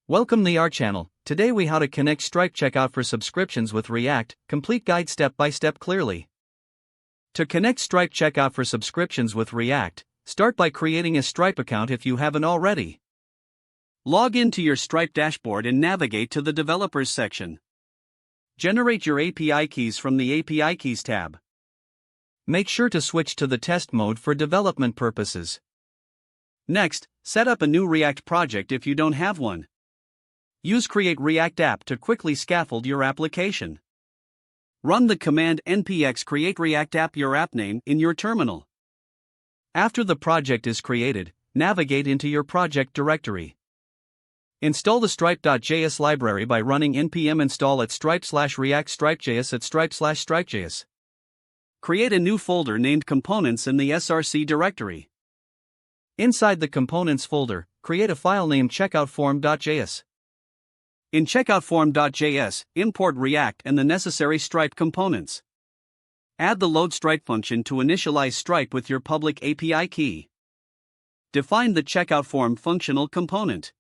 Welcome to our channel. Today we how to connect Stripe checkout for subscriptions with React, complete guide step by step clearly. To connect Stripe checkout for subscriptions with React, start by creating a Stripe account if you haven't already. Log into your Stripe dashboard and navigate to the Developers section. Generate your API keys from the API Keys tab. Make sure to switch to the test mode for development purposes. Next, set up a new React project if you don't have one. Use Create React App to quickly scaffold your application. Run the command npx create react app your app name in your terminal. After the project is created, navigate into your project directory. Install the stripe.js library by running npm install at stripe/react stripe.js at stripe/stripe.js. Create a new folder named Components in the src directory. Inside the Components folder, create a file named checkoutform.js. In checkoutform.js, import React and the necessary Stripe components. Add the load Stripe function to initialize Stripe with your public API key. Define the checkoutform functional component.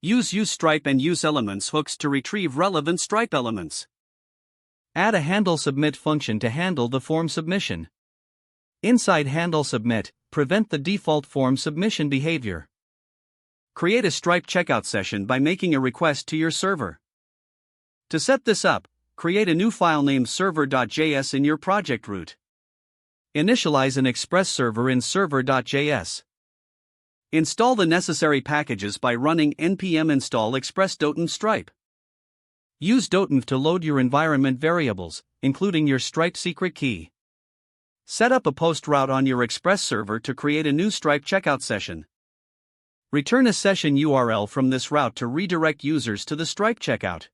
Use useStripe and useElements hooks to retrieve relevant Stripe elements. Add a handleSubmit function to handle the form submission. Inside handleSubmit, prevent the default form submission behavior. Create a Stripe checkout session by making a request to your server. To set this up, create a new file named server.js in your project root. Initialize an Express server in server.js. Install the necessary packages by running npm install express.env Stripe. Use .env to load your environment variables, including your Stripe secret key. Set up a post route on your Express server to create a new Stripe checkout session. Return a session URL from this route to redirect users to the Stripe checkout.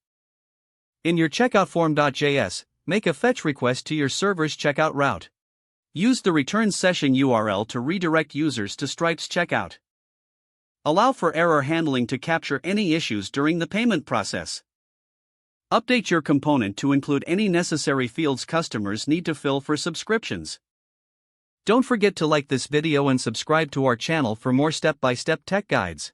In your checkoutform.js, make a fetch request to your server's checkout route. Use the return session URL to redirect users to Stripe's checkout. Allow for error handling to capture any issues during the payment process. Update your component to include any necessary fields customers need to fill for subscriptions. Don't forget to like this video and subscribe to our channel for more step-by-step tech guides.